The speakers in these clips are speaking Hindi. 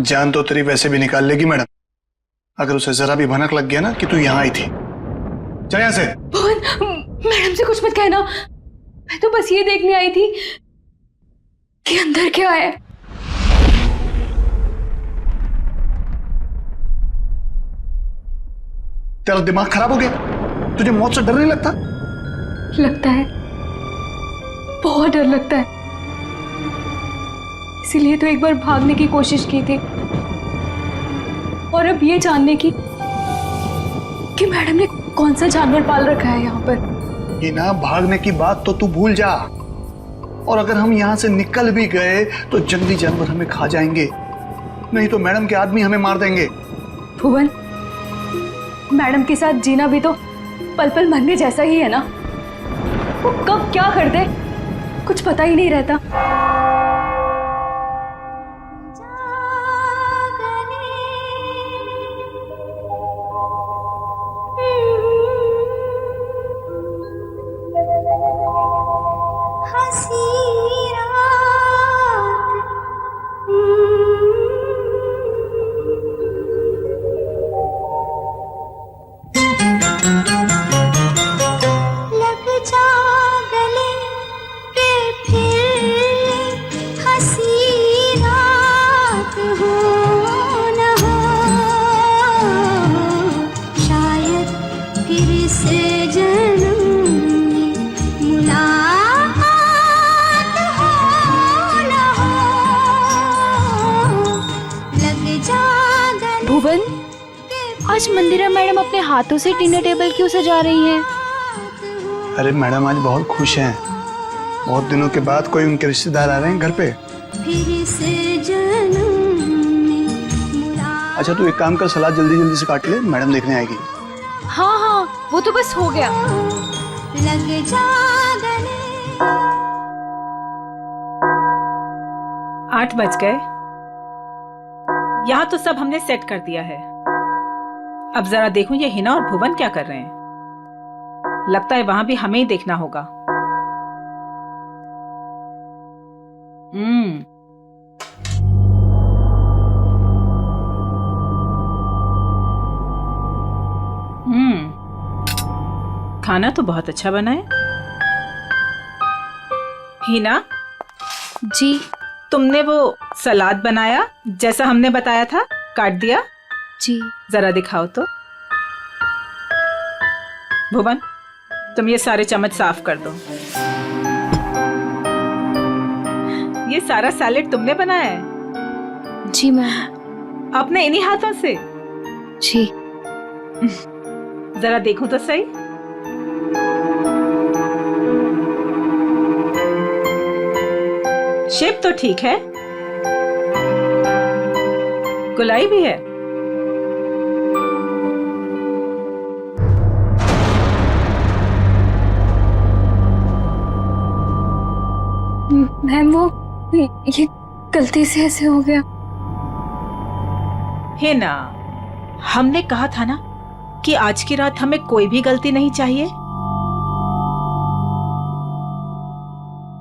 जान तो तेरी वैसे भी निकाल लेगी मैडम, अगर उसे जरा भी भनक लग गया ना कि तू यहाँ आई थी। चल यहाँ से। मैडम से कुछ मत कहना, मैं तो बस ये देखने आई थी कि अंदर क्या है। तेरा दिमाग खराब हो गया? तुझे मौत से डर नहीं लगता? लगता है, बहुत डर लगता है। इसीलिए तो एक बार भागने की कोशिश की थी, और अब ये जानने की कि मैडम ने कौन सा जानवर पाल रखा है यहाँ पर। ये ना, भागने की बात तो तू भूल जा, और अगर हम यहाँ से निकल भी गए तो जंगली जानवर हमें खा जाएंगे, नहीं तो मैडम के आदमी हमें मार देंगे। भुवन, मैडम के साथ जीना भी तो पल पल मरने जैसा ही है ना। वो कब क्या कर दे कुछ पता ही नहीं रहता। भुवन, आज मंदिरा मैडम अपने हाथों से डिनर टेबल क्यों सजा रही हैं? अरे मैडम आज बहुत खुश हैं, बहुत दिनों के बाद कोई उनके रिश्तेदार आ रहे हैं घर पे। अच्छा तू एक काम कर, सलाद जल्दी जल्दी से काट ले, मैडम देखने आएगी। हाँ हाँ, वो तो बस हो गया। 8 बज गए। यहाँ तो सब हमने सेट कर दिया है। अब जरा देखूं ये हिना और भुवन क्या कर रहे हैं। लगता है वहां भी हमें ही देखना होगा। खाना तो बहुत अच्छा बना है। हिना जी, तुमने वो सलाद बनाया जैसा हमने बताया था, काट दिया? जी। जरा दिखाओ तो। भुवन, तुम ये सारे चम्मच साफ कर दो। ये सारा सैलेड तुमने बनाया है? जी मैम। अपने इन्हीं हाथों से? जी। जरा देखूं तो सही। शेप तो ठीक है, गुलाई भी है। मैम वो ये गलती से ऐसे हो गया। है ना, हमने कहा था ना कि आज की रात हमें कोई भी गलती नहीं चाहिए।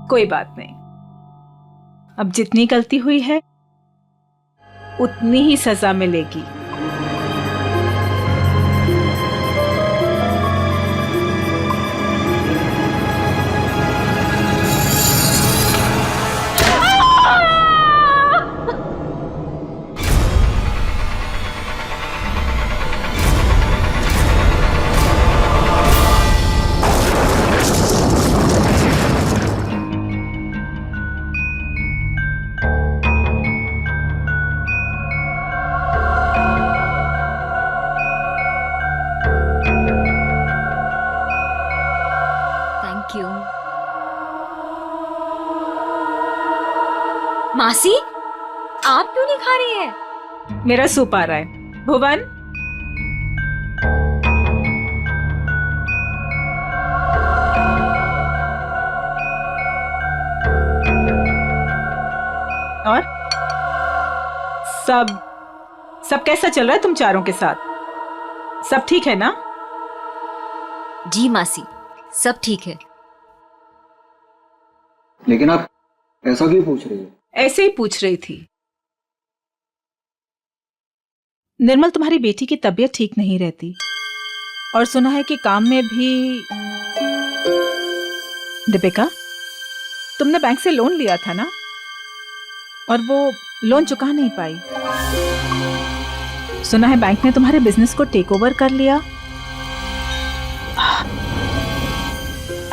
कोई बात नहीं, अब जितनी गलती हुई है उतनी ही सजा मिलेगी। मासी, आप क्यों नहीं खा रही हैं? मेरा सूप आ रहा है। भुवन, और सब कैसा चल रहा है तुम चारों के साथ? सब ठीक है ना? जी मासी, सब ठीक है। लेकिन आप ऐसा क्यों पूछ रही हो? ऐसे ही पूछ रही थी। निर्मल तुम्हारी बेटी की तबीयत ठीक नहीं रहती और सुना है कि काम में भी। दीपिका, तुमने बैंक से लोन लिया था ना, और वो लोन चुका नहीं पाई। सुना है बैंक ने तुम्हारे बिजनेस को टेक ओवर कर लिया।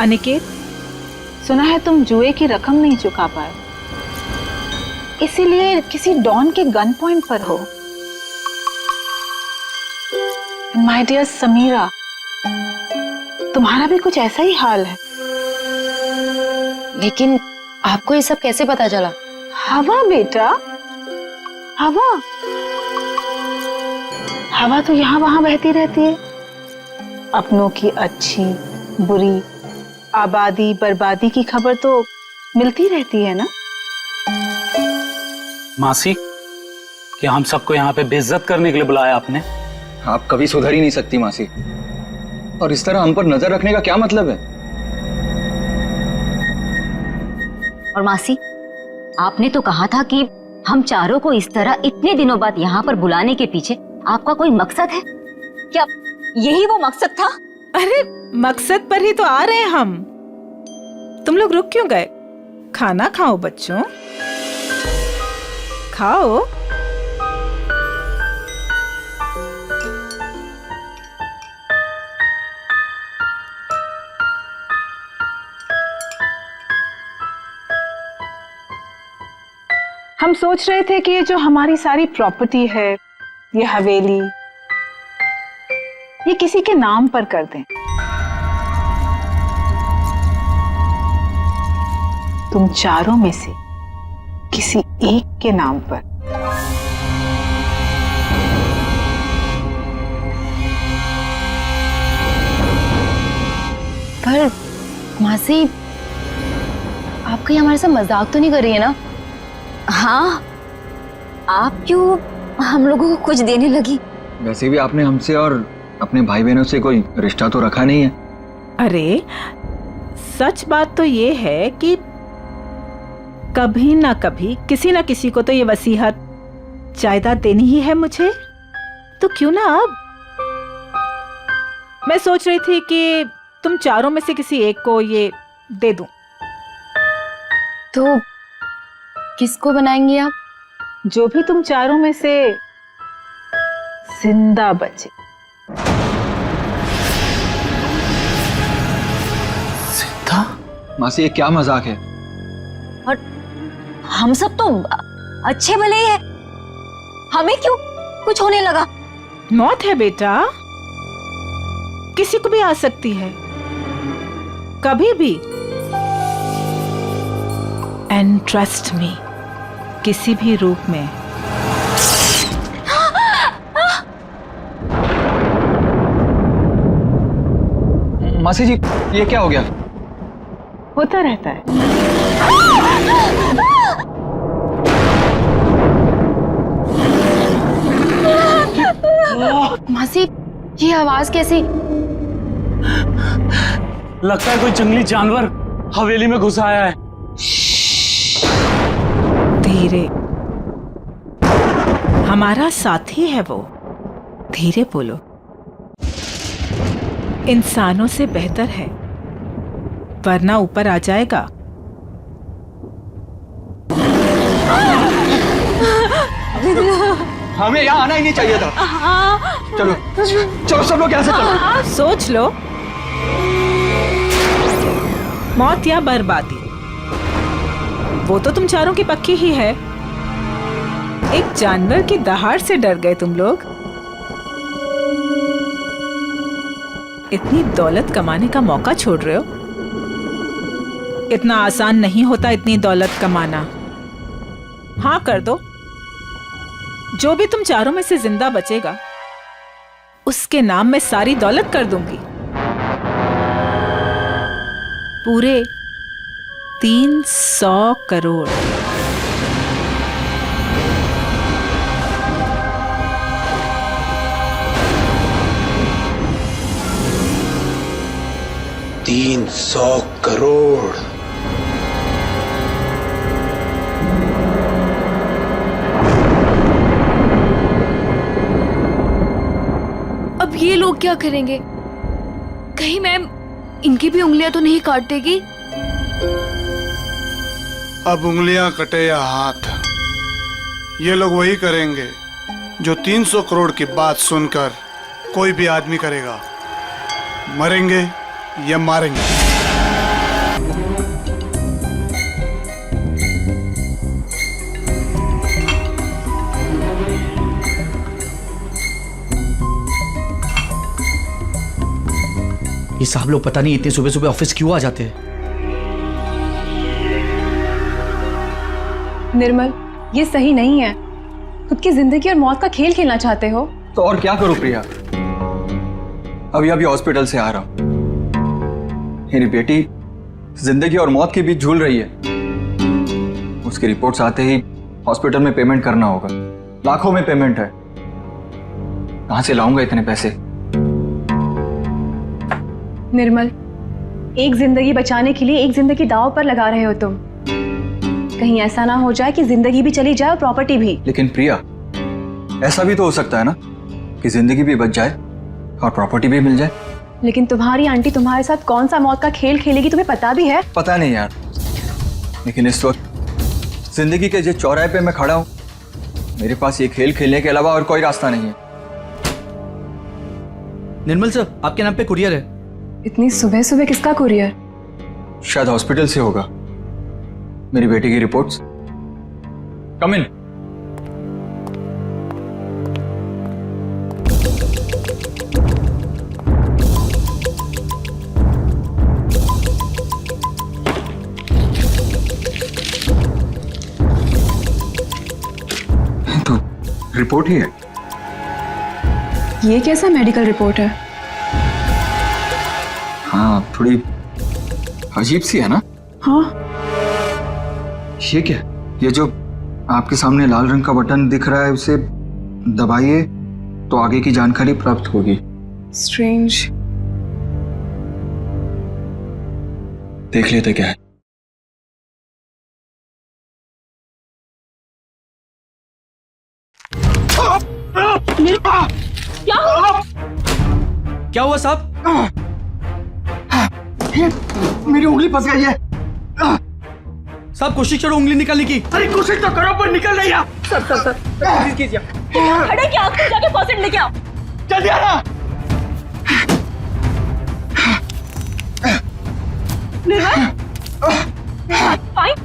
अनिकेत, सुना है तुम जुए की रकम नहीं चुका पाए, इसीलिए किसी डॉन के गन पॉइंट पर हो। माय डियर समीरा, तुम्हारा भी कुछ ऐसा ही हाल है। लेकिन आपको ये सब कैसे पता चला? हवा बेटा, हवा हवा तो यहाँ वहां बहती रहती है। अपनों की अच्छी बुरी आबादी बर्बादी की खबर तो मिलती रहती है ना। मासी, क्या हम सबको यहाँ पे बेइज्जत करने के लिए बुलाया आपने? आप कभी सुधर ही नहीं सकती मासी, और इस तरह हम पर नजर रखने का क्या मतलब है? और मासी, आपने तो कहा था कि हम चारों को इस तरह इतने दिनों बाद यहाँ पर बुलाने के पीछे आपका कोई मकसद है क्या? यही वो मकसद था? अरे मकसद पर ही तो आ रहे हैं हम। तुम लोग रुक क्यों गए? खाना खाओ बच्चों, खाओ। हम सोच रहे थे कि ये जो हमारी सारी प्रॉपर्टी है, ये हवेली, ये किसी के नाम पर कर दें। तुम चारों में से किसी एक के नाम पर। पर मासी, आप कहीं हमारे साथ मजाक तो नहीं कर रही है ना? हाँ, आप क्यों हम लोगों को कुछ देने लगी? वैसे भी आपने हमसे और अपने भाई बहनों से कोई रिश्ता तो रखा नहीं है। अरे सच बात तो ये है कि कभी ना कभी किसी ना किसी को तो ये वसीयत जायदाद देनी ही है मुझे, तो क्यों ना अब। मैं सोच रही थी कि तुम चारों में से किसी एक को ये दे दूं। तो किसको बनाएंगे आप? जो भी तुम चारों में से जिंदा बचे। सीता? मासी, ये क्या मजाक है? और हम सब तो अच्छे भले ही है, हमें क्यों कुछ होने लगा? मौत है बेटा, किसी को भी आ सकती है, कभी भी। एंड ट्रस्ट मी, किसी भी रूप में। मासी जी, ये क्या हो गया? होता रहता है। मासी, ये आवाज कैसी? लगता है कोई जंगली जानवर हवेली में घुस आया है। धीरे, हमारा साथी है वो, धीरे बोलो। इंसानों से बेहतर है, वरना ऊपर आ जाएगा। हमें यहाँ आना ही नहीं चाहिए था। चलो चलो, सब लोग यहाँ से चलो। सोच लो, मौत या बर्बादी, वो तो तुम चारों की पक्की ही है। एक जानवर की दहाड़ से डर गए तुम लोग। इतनी दौलत कमाने का मौका छोड़ रहे हो? इतना आसान नहीं होता इतनी दौलत कमाना। हाँ कर दो, जो भी तुम चारों में से जिंदा बचेगा उसके नाम में सारी दौलत कर दूंगी। पूरे 300 करोड़। करोड़। अब ये लोग क्या करेंगे? कहीं मैम इनकी भी उंगलियां तो नहीं काट देगी? अब उंगलियां कटे या हाथ, ये लोग वही करेंगे जो 300 करोड़ की बात सुनकर कोई भी आदमी करेगा। मरेंगे या मारेंगे। ये साहब लोग पता नहीं इतने सुबह सुबह ऑफिस क्यों आ जाते हैं। निर्मल, ये सही नहीं है। खुद की जिंदगी और मौत का खेल खेलना चाहते हो? तो और क्या करूं प्रिया, अभी हॉस्पिटल से आ रहा हूं। मेरी बेटी जिंदगी और मौत के बीच झूल रही है। उसकी रिपोर्ट्स आते ही हॉस्पिटल में पेमेंट करना होगा। लाखों में पेमेंट है, कहां से लाऊंगा इतने पैसे? निर्मल, एक जिंदगी बचाने के लिए एक जिंदगी दांव पर लगा रहे हो तुम। कहीं ऐसा ना हो जाए कि जिंदगी भी चली जाए और प्रॉपर्टी भी। लेकिन प्रिया, ऐसा भी तो हो सकता है ना कि जिंदगी भी बच जाए और प्रॉपर्टी भी मिल जाए। लेकिन तुम्हारी आंटी तुम्हारे साथ कौन सा मौत का खेल खेलेगी तुम्हें पता भी है? पता नहीं यार, लेकिन इस वक्त जिंदगी के जिस चौराहे पे मैं खड़ा हूं, मेरे पास ये खेल खेलने के अलावा और कोई रास्ता नहीं है। निर्मल सर, आपके नाम पे कुरियर है। इतनी सुबह सुबह किसका कुरियर? शायद हॉस्पिटल से होगा। मेरी बेटी की रिपोर्ट्स। कम इन। तो रिपोर्ट ही है। ये कैसा मेडिकल रिपोर्ट है? हाँ, थोड़ी अजीब सी है ना? हाँ। ये क्या? ये जो आपके सामने लाल रंग का बटन दिख रहा है, उसे दबाइए तो आगे की जानकारी प्राप्त होगी। स्ट्रेंज। देख लेते क्या है। क्या हुआ साहब? मेरी उंगली फंस गई है। साहब कोशिश करो उंगली निकालने की। अरे कोशिश तो करो पर निकल नहीं रहा। सर प्लीज कीजिए। खड़े क्या? आप जाके फॉसेट लेके आओ। जल्दी आना। निर्मल, फाइन।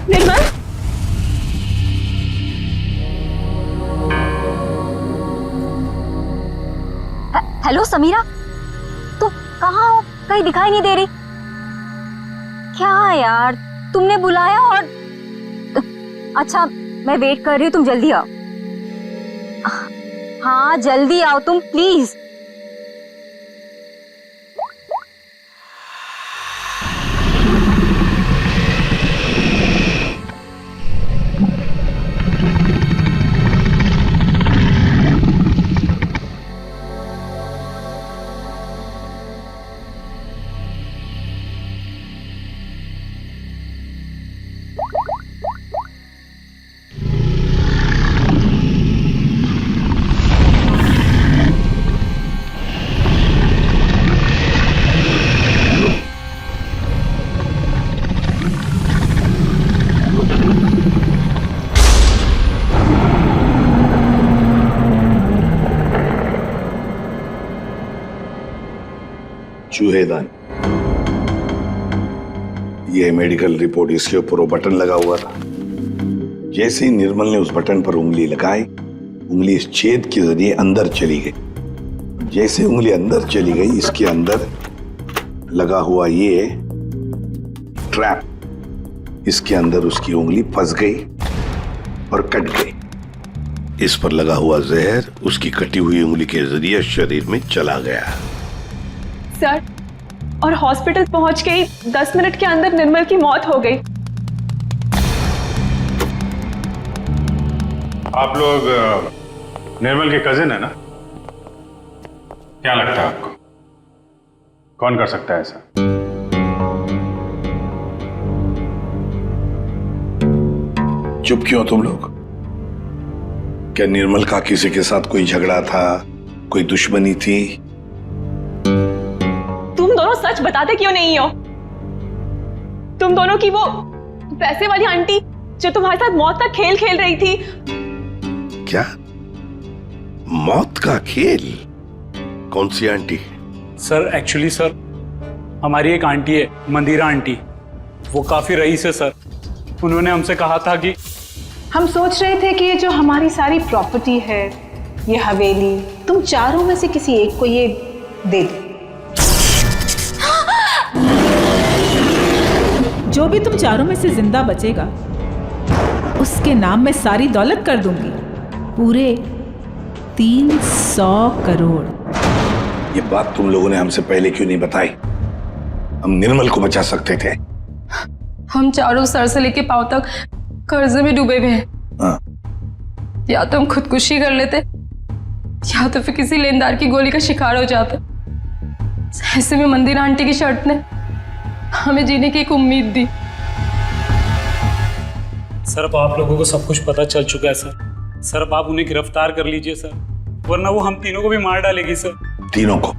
निर्मल, हेलो समीरा, तुम कहाँ हो? कहीं दिखाई नहीं दे रही। क्या यार, तुमने बुलाया और अच्छा मैं वेट कर रही हूँ, तुम जल्दी आओ। हाँ जल्दी आओ तुम प्लीज। चूहेदान, यह मेडिकल रिपोर्ट, इसके ऊपर वो बटन लगा हुआ था। जैसे ही निर्मल ने उस बटन पर उंगली लगाई, उंगली इस छेद के जरिए अंदर चली गई। जैसे उंगली अंदर चली गई, इसके अंदर लगा हुआ ये ट्रैप, इसके अंदर उसकी उंगली फंस गई और कट गई। इस पर लगा हुआ जहर उसकी कटी हुई उंगली के जरिए शरीर में चला गया। सर, और हॉस्पिटल पहुंच के ही 10 मिनट के अंदर निर्मल की मौत हो गई। आप लोग निर्मल के कजिन है ना? क्या लगता है आपको कौन कर सकता है ऐसा? चुप क्यों तुम लोग? क्या निर्मल का किसी के साथ कोई झगड़ा था, कोई दुश्मनी थी? तुम दोनों सच बताते क्यों नहीं हो? तुम दोनों की वो पैसे वाली आंटी जो तुम्हारे साथ मौत का खेल खेल रही थी। क्या मौत का खेल? कौन सी आंटी? सर एक्चुअली सर हमारी एक आंटी है, मंदिरा आंटी, वो काफी रईस है सर। उन्होंने हमसे कहा था कि हम सोच रहे थे कि ये जो हमारी सारी प्रॉपर्टी है, ये हवेली, तुम चारों में से किसी एक को ये दे दो। जो भी तुम चारों में से जिंदा बचेगा उसके नाम में सारी दौलत कर दूंगी, पूरे 300 करोड़। ये बात तुम लोगों ने हमसे पहले क्यों नहीं बताई? हम निर्मल को बचा सकते थे। हम चारों सर से लेके पांव तक कर्जे में डूबे हुए हैं। हाँ। या तो हम खुदकुशी कर लेते या तो फिर किसी लेनदार की गोली का शिकार हो जाते। ऐसे में मंदिरा आंटी की शर्त ने हमें जीने की एक उम्मीद दी। सर अब आप लोगों को सब कुछ पता चल चुका है सर। सर अब आप उन्हें गिरफ्तार कर लीजिए सर, वरना वो हम तीनों को भी मार डालेगी सर। तीनों को?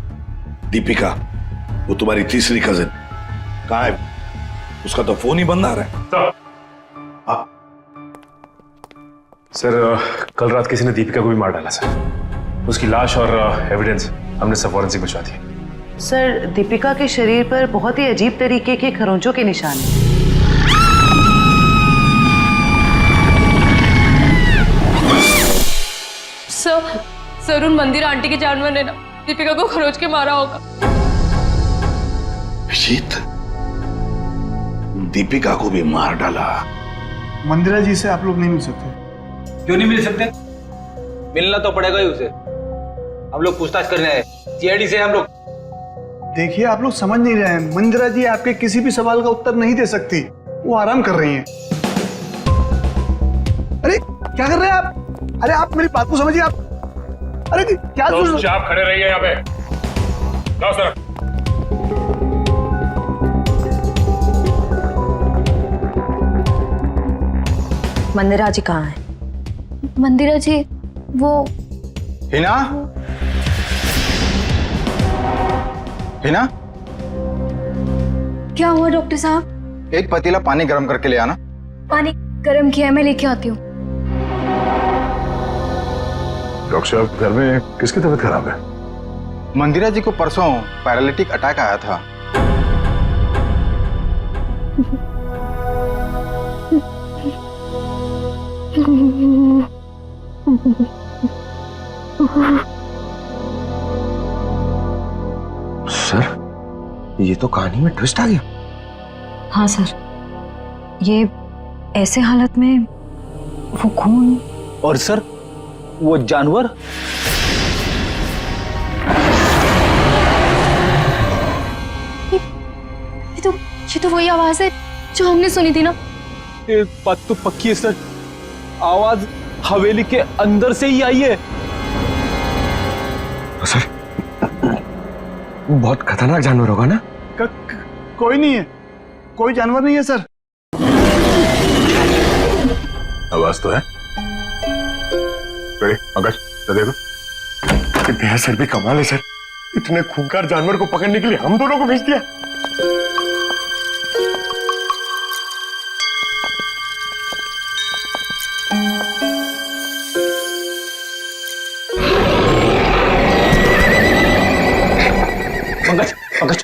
दीपिका, वो तुम्हारी तीसरी कजिन कहाँ है? उसका तो फोन ही बंद आ रहा है। सर कल रात किसी ने दीपिका को भी मार डाला सर। उसकी लाश और एविडेंस हमने सब फॉरेंसिक भिजवा दिए। सर दीपिका के शरीर पर बहुत ही अजीब तरीके के खरोंचों के निशान हैं। सर उन मंदिर आंटी के जानवर ने ना दीपिका को खरोच के मारा होगा। शीत, दीपिका को भी मार डाला। मंदिरा जी से आप लोग नहीं मिल सकते? क्यों नहीं मिल सकते? मिलना तो पड़ेगा ही उसे। हम लोग पूछताछ करने आए, सीआईडी से हम लोग। देखिए, आप लोग समझ नहीं रहे हैं। मंदिरा जी आपके किसी भी सवाल का उत्तर नहीं दे सकती, वो आराम कर रही हैं। अरे क्या कर रहे हैं आप? अरे आप मेरी बात को समझिए। आप अरे क्या आप खड़े रहिए यहाँ पे। लाओ सर। मंदिरा जी कहाँ है? मंदिरा जी वो हिना? हिना? क्या हुआ डॉक्टर साहब? एक पतीला पानी गर्म करके ले आना। पानी गर्म किया है, मैं लेके आती हूँ। डॉक्टर साहब घर में किसकी तबीयत खराब है? मंदिरा जी को परसों पैरालिटिक अटैक आया था। सर, ये तो कहानी में ट्विस्ट आ गया। हाँ सर, ये ऐसे हालत में वो खून। और सर वो जानवर? ये तो वही आवाज है जो हमने सुनी थी ना। एक बात तो पक्की है सर, आवाज हवेली के अंदर से ही आई है। सर, बहुत खतरनाक जानवर होगा ना? कोई नहीं है, कोई जानवर नहीं है सर। आवाज तो है। पंकज तो देखो। कितने सर भी कमाल है सर, इतने खूंखार जानवर को पकड़ने के लिए हम दोनों को भेज दिया। पंकज, पंकज,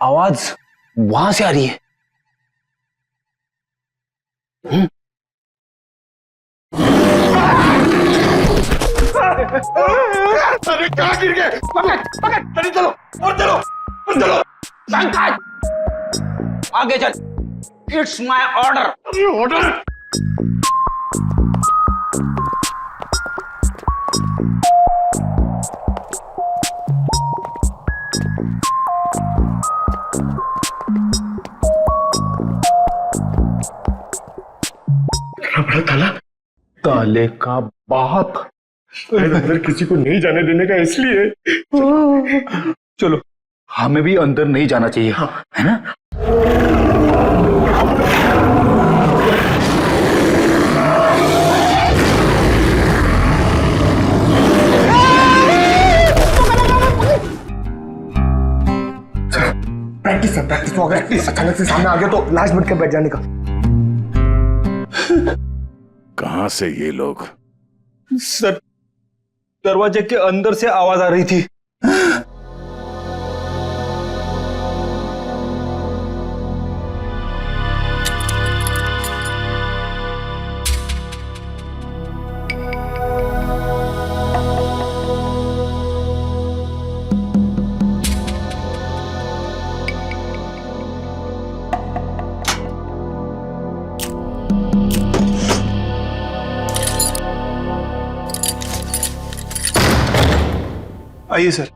आवाज वहां से आ रही है। अरे कहाँ गिर गए? पकड़ पकड़, चलो चलो और चलो और चलो। आगे चल। It's my order. ऑर्डर? इतना बड़ा ताला? ताले का बाप अंदर किसी को नहीं जाने देने का, इसलिए। चलो, हमें भी अंदर नहीं जाना चाहिए, है ना? प्लीज सर प्रैक्टिस तो अगर अचानक से सामने आ गया तो लास्ट मिनट के बैठ जाने का। कहां से ये लोग? सर दरवाजे के अंदर से आवाज आ रही थी। आइए सर।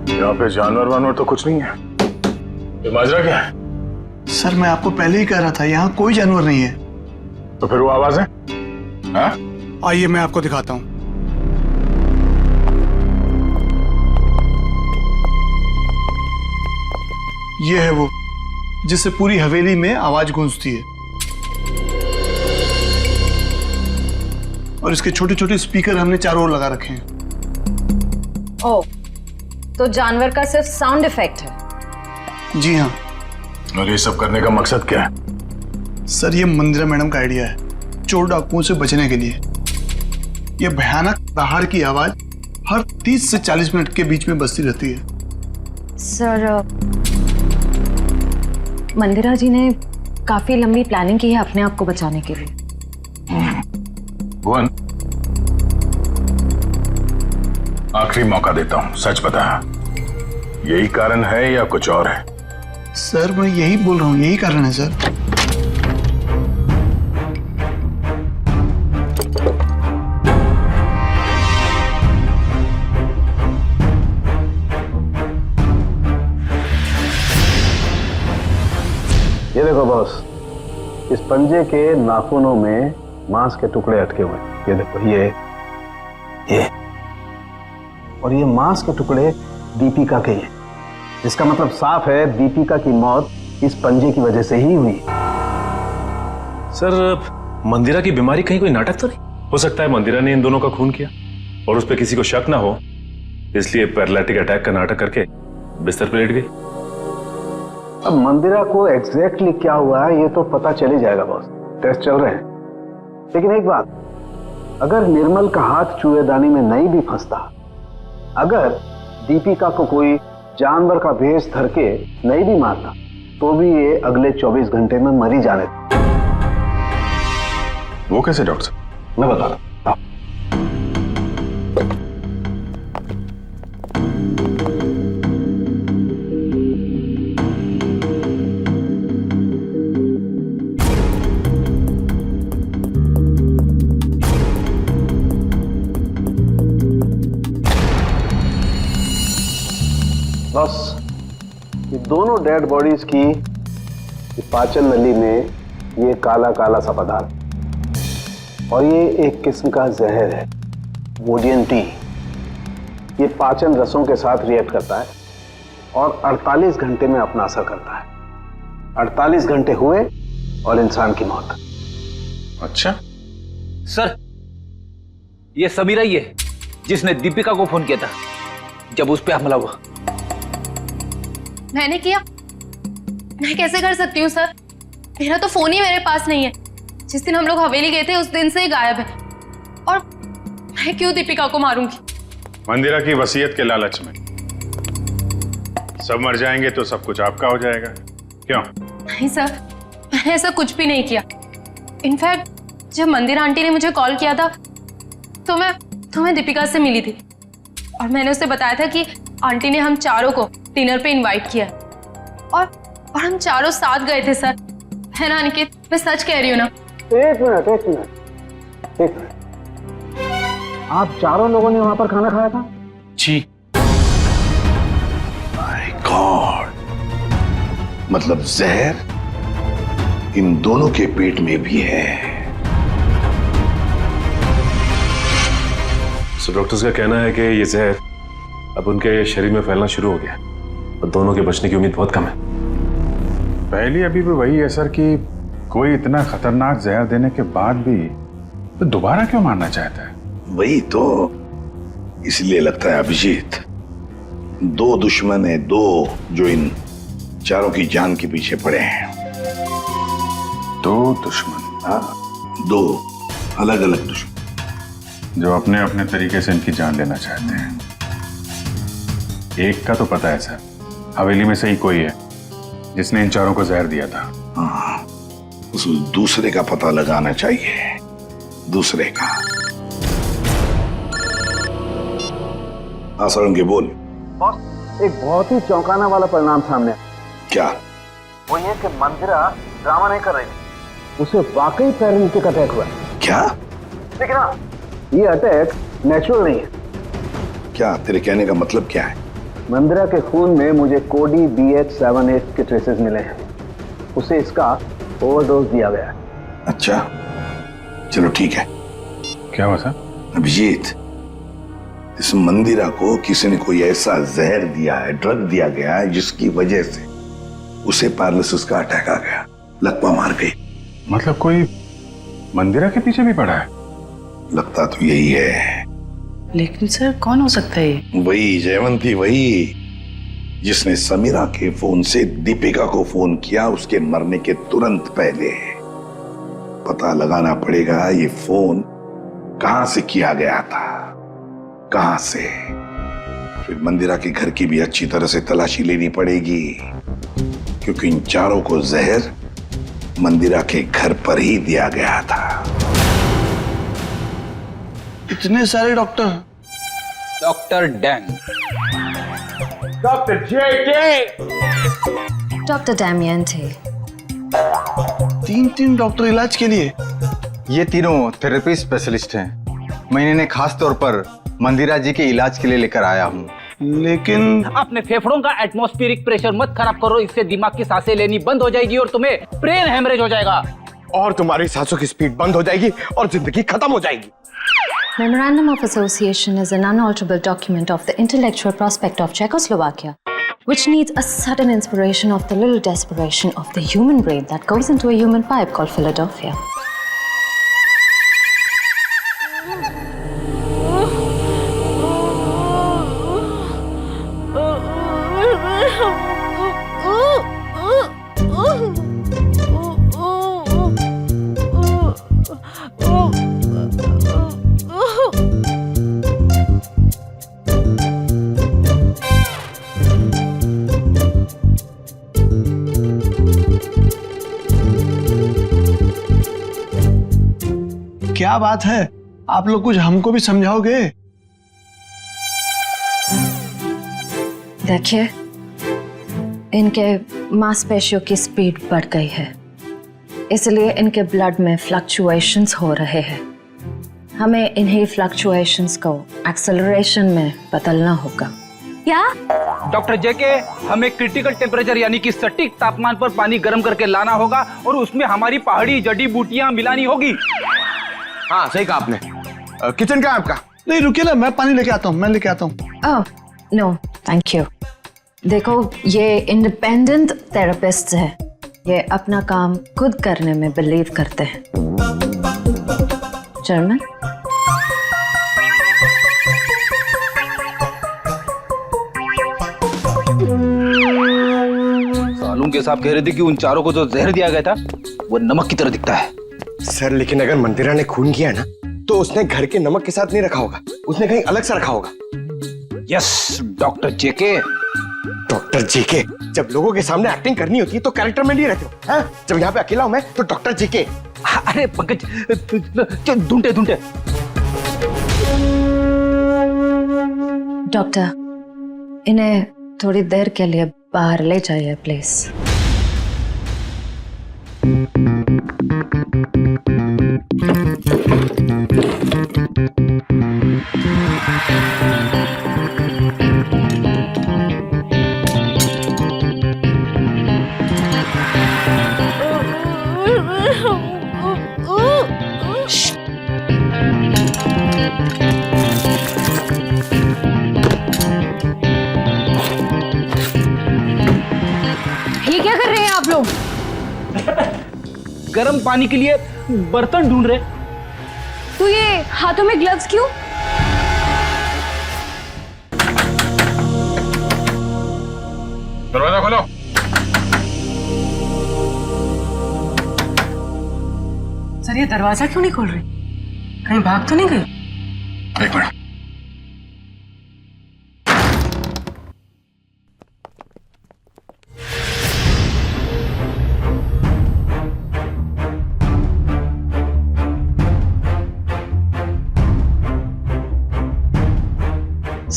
यहाँ पे जानवर वानवर तो कुछ नहीं है। ये माजरा क्या है? सर मैं आपको पहले ही कह रहा था यहाँ कोई जानवर नहीं है। तो फिर वो आवाज है? हाँ? आइए मैं आपको दिखाता हूं। ये है वो जिससे पूरी हवेली में आवाज गूंजती है, और इसके छोटे छोटे स्पीकर हमने चारों ओर लगा रखे हैं। ओह, तो जानवर का सिर्फ साउंड इफेक्ट है? जी हाँ। और ये सब करने का मकसद क्या है? सर ये मंदिरा मैडम का आइडिया है, चोर डाकुओं से बचने के लिए। ये भयानक दहाड़ की आवाज हर 30 से 40 मिनट के बीच में बजती रहती है। सर मंदिरा जी ने काफी लंबी प्लानिंग की है अपने आप को बचाने के लिए। भुवन, आखिरी मौका देता हूं, सच बता, यही कारण है या कुछ और है? सर मैं यही बोल रहा हूँ, यही कारण है सर। ये देखो बॉस, इस पंजे के नाखूनों में मांस के टुकड़े अटके हुए हैं। ये देखो, ये और ये मांस के टुकड़े दीपिका के हैं। इसका मतलब साफ है दीपिका की मौत इस पंजे की वजह से ही हुई। सर मंदिरा की बीमारी कहीं कोई नाटक तो नहीं? हो सकता है मंदिरा ने इन दोनों का खून किया और उस पर किसी को शक ना हो, इसलिए पैरालिटिक अटैक का नाटक करके बिस्तर पर लेट गई। अब मंदिरा को एग्जैक्टली क्या हुआ है ये तो पता चल ही जाएगा बॉस, टेस्ट चल रहे हैं। लेकिन एक बात, अगर निर्मल का हाथ चूहेदानी में नहीं भी फंसता, अगर दीपिका को कोई जानवर का भेष धर के नहीं भी मारता, तो भी ये अगले 24 घंटे में मरी जाने। वो कैसे डॉक्टर साहब? मैं बता रहा हूं। बस ये दोनों डेड बॉडीज की पाचन नली में ये काला काला सा पदार्थ, और ये एक किस्म का जहर है, वोडियन टी। ये पाचन रसों के साथ रिएक्ट करता है और 48 घंटे में अपना असर करता है। 48 घंटे हुए और इंसान की मौत। अच्छा सर, ये समीरा ही है जिसने दीपिका को फोन किया था जब उस पर हमला हुआ। मैंने किया? मैं कैसे कर सकती हूँ सर, मेरा तो फोन ही मेरे पास नहीं है। जिस दिन हम लोग हवेली गए थे उस दिन से ही गायब है, और मैं क्यों दीपिका को मारूंगी? मंदिरा की वसीयत के लालच में सब मर जाएंगे तो सब कुछ आपका हो जाएगा, क्यों? नहीं सर, मैंने ऐसा कुछ भी नहीं किया। इनफैक्ट जब मंदिरा आंटी ने मुझे कॉल किया था तो मैं दीपिका से मिली थी, और मैंने उसे बताया था कि आंटी ने हम चारों को डिनर पे इनवाइट किया, और हम चारों साथ गए थे सर। है ना अनिकेत, मैं सच कह रही हूँ ना? एक मिनट। आप चारों लोगों ने वहां पर खाना खाया था? जी। माय गॉड, मतलब जहर इन दोनों के पेट में भी है। सो डॉक्टर्स का कहना है कि ये जहर अब उनके शरीर में फैलना शुरू हो गया और दोनों के बचने की उम्मीद बहुत कम है। पहली अभी भी वही है सर कि कोई इतना खतरनाक जहर देने के बाद भी तो दोबारा क्यों मारना चाहता है? वही तो, इसलिए लगता है अभिजीत, दो दुश्मन है, दो जो इन चारों की जान के पीछे पड़े हैं। दो दुश्मन? हाँ, दो अलग अलग दुश्मन जो अपने अपने तरीके से इनकी जान लेना चाहते हैं। एक का तो पता है सर, हवेली में से ही कोई है जिसने इन चारों को जहर दिया था। हाँ, उस दूसरे का पता लगाना चाहिए, दूसरे का। हाँ सर, बोल। बॉस, एक बहुत ही चौंकाना वाला परिणाम सामने। क्या? वो ये कि मंदिरा ड्रामा नहीं कर रही थी, उसे वाकई पैरालिटिक अटैक हुआ। क्या? लेकिन हाँ, ये अटैक नेचुरल नहीं है। क्या तेरे कहने का मतलब क्या है? मंदिरा के खून में मुझे कोडी BH78 के ट्रेसेस मिले हैं। उसे इसका ओवरडोज दिया गया है। अच्छा, चलो ठीक है। क्या हुआ सर? अभिजीत, इस मंदिरा को किसी ने कोई ऐसा जहर दिया है, ड्रग दिया गया है, जिसकी वजह से उसे पैरालिसिस का अटैक आ गया, लकवा मार गई। मतलब कोई मंदिरा के पीछे भी पड़ा है? लगता तो यही है। लेकिन सर, कौन हो सकता है? वही जयवंती, वही जिसने समीरा के फोन से दीपिका को फोन किया उसके मरने के तुरंत पहले। पता लगाना पड़ेगा ये फोन कहां से किया गया था, कहां से। फिर मंदिरा के घर की भी अच्छी तरह से तलाशी लेनी पड़ेगी, क्योंकि इन चारों को जहर मंदिरा के घर पर ही दिया गया था। इतने सारे डॉक्टर? डॉक्टर डैंग, डॉक्टर जेके, डॉक्टर डैमियन थे। 3 डॉक्टर इलाज के लिए? ये तीनों थेरेपी स्पेशलिस्ट हैं। मैं इन्हें खास तौर पर मंदिरा जी के इलाज के लिए लेकर आया हूँ। लेकिन अपने फेफड़ों का एटमॉस्फेरिक प्रेशर मत खराब करो, इससे दिमाग की सांसें लेनी बंद हो जाएगी और तुम्हें ब्रेन हेमरेज हो जाएगा। और तुम्हारी सांसों की स्पीड बंद हो जाएगी और जिंदगी खत्म हो जाएगी। Memorandum of Association is an unalterable document of the intellectual prospect of Czechoslovakia, which needs a sudden inspiration of the little desperation of the human brain that goes into a human pipe called Philadelphia. क्या बात है, आप लोग कुछ हमको भी समझाओगे? देखिए, इनके मांसपेशियों की स्पीड बढ़ गई है, इसलिए इनके ब्लड में फ्लक्चुएशंस हो रहे हैं। हमें इन्हीं फ्लक्चुएशंस को एक्सेलरेशन में बदलना होगा। क्या? डॉक्टर जेके, हमें क्रिटिकल टेम्परेचर यानी कि सटीक तापमान पर पानी गर्म करके लाना होगा और उसमें हमारी पहाड़ी जड़ी बूटियां मिलानी होगी। हाँ, सही कहा आपने। किचन का आपका? नहीं, रुकिए ना, मैं पानी लेके आता हूँ, मैं लेके आता हूँ। ओह, नो थैंक यू। देखो, ये इंडिपेंडेंट थेरेपिस्ट है, ये अपना काम खुद करने में बिलीव करते हैं। जर्मन? सालून के साहब कह रहे थे कि उन चारों को जो जहर दिया गया था वो नमक की तरह दिखता है। सर, लेकिन अगर मंदिरा ने खून किया ना, तो उसने घर के नमक के साथ नहीं रखा होगा, उसने कहीं अलग से रखा होगा। यस डॉक्टर जेके। डॉक्टर जेके, जब लोगों के सामने एक्टिंग करनी होती है तो कैरेक्टर में नहीं रहते हो, हैं? जब यहाँ पे अकेला हूं मैं तो डॉक्टर जेके। अरे पंकज, ढूंढे ढूंढे। डॉक्टर, इन्हें थोड़ी देर के लिए बाहर ले जाइए प्लीज। गर्म पानी के लिए बर्तन ढूंढ रहे। तो ये हाथों में ग्लव्स क्यों? दरवाजा खोलो। सर ये दरवाजा क्यों नहीं खोल रही? कहीं भाग तो नहीं गई? एक मिनट।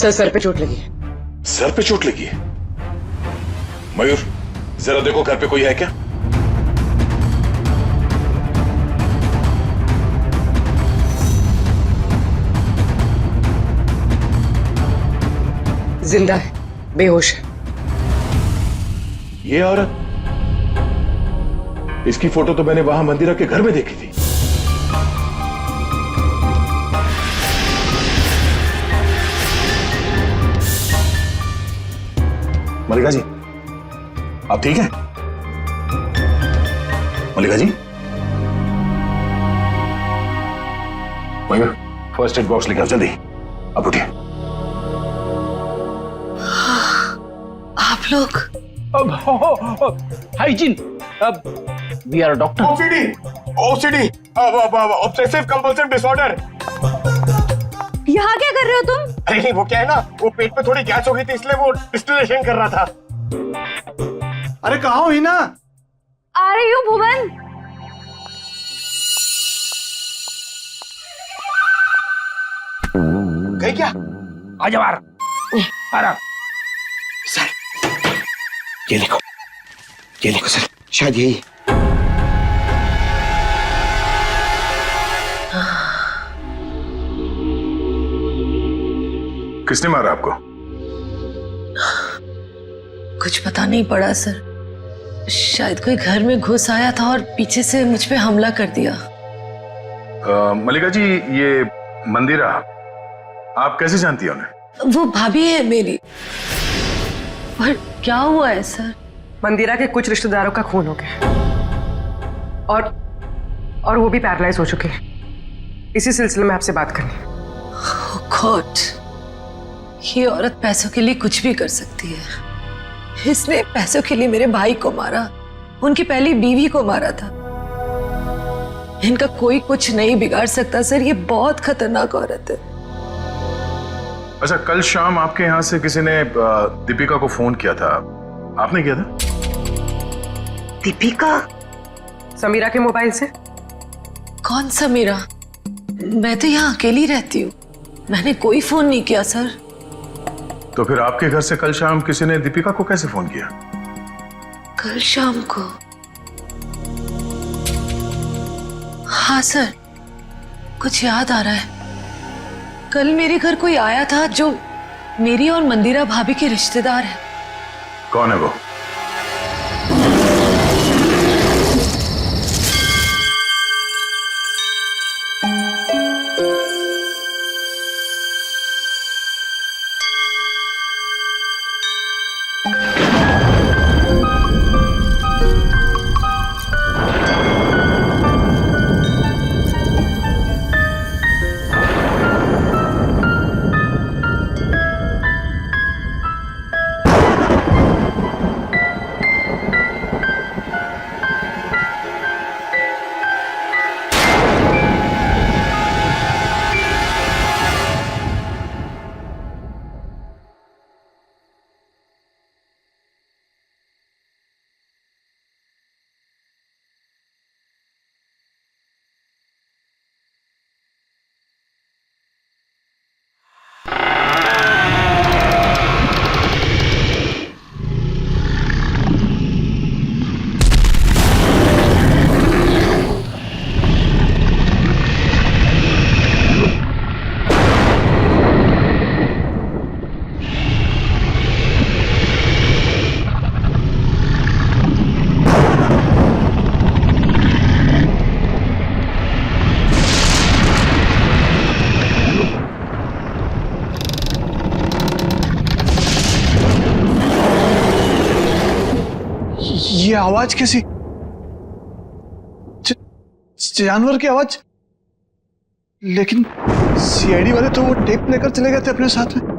सर पे चोट लगी है। सर पे चोट लगी है? मयूर जरा देखो घर पे कोई है क्या? जिंदा है, बेहोश है। ये औरत, इसकी फोटो तो मैंने वहां मंदिरा के घर में देखी थी। मल्लिका जी, आप ठीक हैं? Mallika ji, Mayur first aid box लेकर आओ जल्दी। अब उठिए। आप लोग hygiene, we are doctor. OCD obsessive compulsive disorder. यहाँ क्या कर रहे हो तुम? अरे नहीं, वो क्या है ना, वो पेट में थोड़ी गैस हो गई थी इसलिए वो डिस्टिलेशन कर रहा था। अरे कहाँ हो हिना? आ रही हूँ भुवन। गई क्या? आ जा बाहर। आराम। सर ये लिखो सर, शायद यही। किसने मारा आपको? कुछ पता नहीं पड़ा सर, शायद कोई घर में घुस आया था और पीछे से मुझ पे हमला कर दिया। मल्लिका जी, ये मंदिरा आप कैसे जानती हैं उन्हें? वो भाभी है मेरी। पर क्या हुआ है सर? मंदिरा के कुछ रिश्तेदारों का खून हो गया और वो भी पैरालाइज हो चुके हैं। इसी सिलसिले में आपसे बात करनी। ओह गॉड, ये औरत पैसों के लिए कुछ भी कर सकती है। इसने पैसों के लिए मेरे भाई को मारा, उनकी पहली बीवी को मारा था। इनका कोई कुछ नहीं बिगाड़ सकता सर, ये बहुत खतरनाक औरत है। अच्छा, कल शाम आपके यहाँ से किसी ने दीपिका को फोन किया था, आपने किया था? दीपिका? समीरा के मोबाइल से। कौन समीरा? मैं तो यहाँ अकेली रहती हूँ, मैंने कोई फोन नहीं किया सर। तो फिर आपके घर से कल शाम किसी ने दीपिका को कैसे फोन किया? कल शाम को? हाँ सर, कुछ याद आ रहा है। कल मेरे घर कोई आया था जो मेरी और मंदिरा भाभी के रिश्तेदार है। कौन है वो? ये आवाज कैसी? जानवर की आवाज। लेकिन सीआईडी वाले तो वो टेप लेकर चले गए थे अपने साथ में।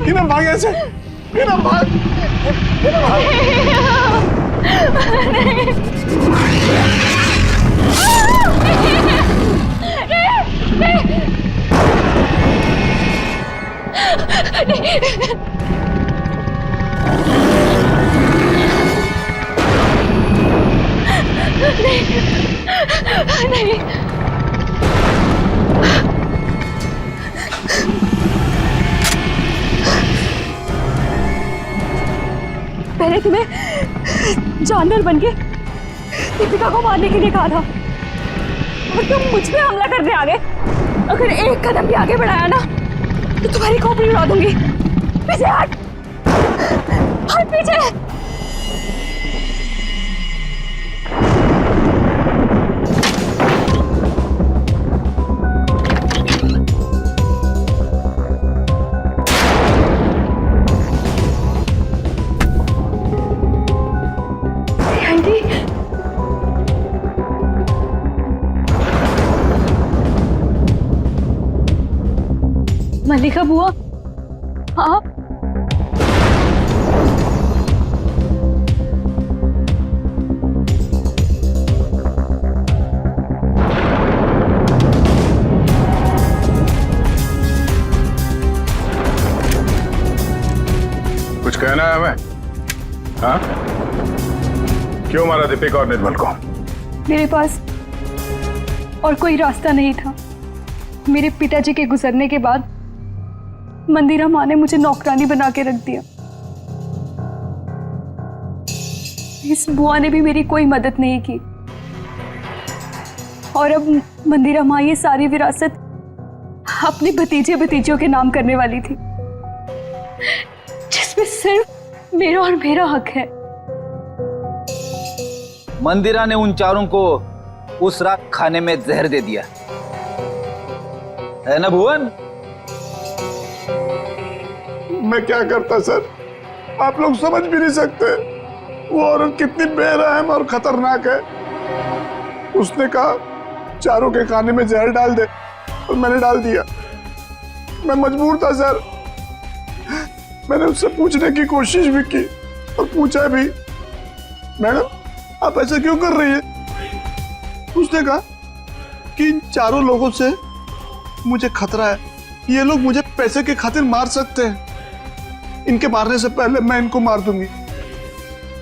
इन्हें भाग ऐसे, इन्हें भाग, इन्हें भाग। नहीं। मैंने तुम्हें जानवर बनके दीपिका को मारने के लिए कहा था और तुम मुझ पे हमला करने आ गए। अगर एक कदम भी आगे बढ़ाया ना तो तुम्हारी खोपड़ी उड़ा दूंगी। पीछे हट, हट पीछे। मल्लिका बुआ, आप? कुछ कहना है हमें? हाँ? क्यों मारा दीपिका और निर्मल को? मेरे पास और कोई रास्ता नहीं था। मेरे पिताजी के गुजरने के बाद मंदिरा माँ ने मुझे नौकरानी बना के रख दिया। इस बुआ ने भी मेरी कोई मदद नहीं की और अब मंदिरा माँ ये सारी विरासत अपने भतीजे भतीजियों के नाम करने वाली थी, जिसमें सिर्फ मेरा और मेरा हक है। मंदिरा ने उन चारों को उस रात खाने में जहर दे दिया है ना भुवन? मैं क्या करता सर, आप लोग समझ भी नहीं सकते वो औरत कितनी बेरहम और खतरनाक है। उसने कहा चारों के खाने में जहर डाल दे और मैंने डाल दिया। मैं मजबूर था सर। मैंने उससे पूछने की कोशिश भी की और पूछा भी, मैडम आप ऐसा क्यों कर रही है? उसने कहा कि इन चारों लोगों से मुझे खतरा है, ये लोग मुझे पैसे के खातिर मार सकते हैं। इनके मारने से पहले मैं इनको मार दूंगी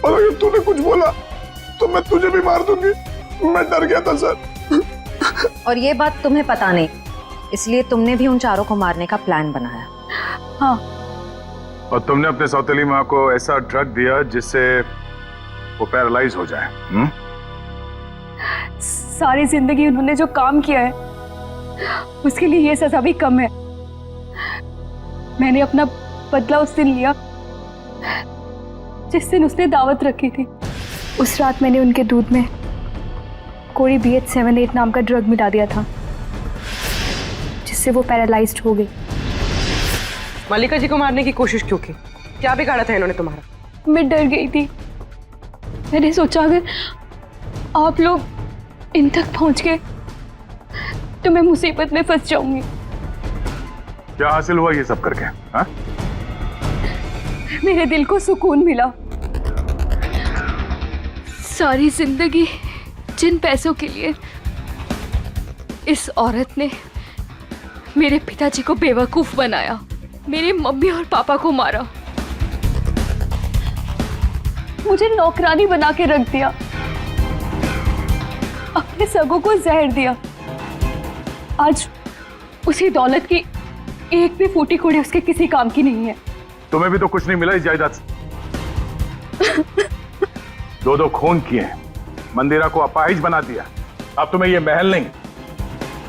और अगर तूने कुछ बोला तो मैं तुझे भी मार दूंगी। मैं डर गया था सर। और ये बात तुम्हें पता नहीं, इसलिए तुमने भी उन चारों को मारने का प्लान बनाया। हाँ, और तुमने अपने सौतेली माँ को ऐसा ड्रग दिया जिससे वो पैरालाइज हो जाए। सारी जिंदगी उन्होंने जो काम किया है उसके लिए ये सजा भी कम है। मैंने अपना बदला उस दिन लिया जिस दिन उसने दावत रखी थी। उस रात मैंने उनके दूध में कोई BH78 नाम का ड्रग मिला दिया था जिससे वो पैरालाइज्ड हो गई। मल्लिका जी को मारने की कोशिश क्यों की? क्या बिगाड़ा था इन्होंने तुम्हारा? मैं डर गई थी। मैंने सोचा अगर आप लोग इन तक पहुंच गए तो मैं मुसीबत में फंस जाऊंगी। क्या हासिल हुआ ये सब करके? हाँ? मेरे दिल को सुकून मिला। सारी जिंदगी जिन पैसों के लिए इस औरत ने मेरे पिताजी को बेवकूफ बनाया, मेरे मम्मी और पापा को मारा, मुझे नौकरानी बना के रख दिया, अपने सगों को जहर दिया। आज उसी दौलत की एक भी फूटी कोड़ी उसके किसी काम की नहीं है। तुम्हें भी तो कुछ नहीं मिला इस जायदाद से। दो खून किए, मंदिरा को अपाहिज बना दिया। अब तुम्हें ये महल नहीं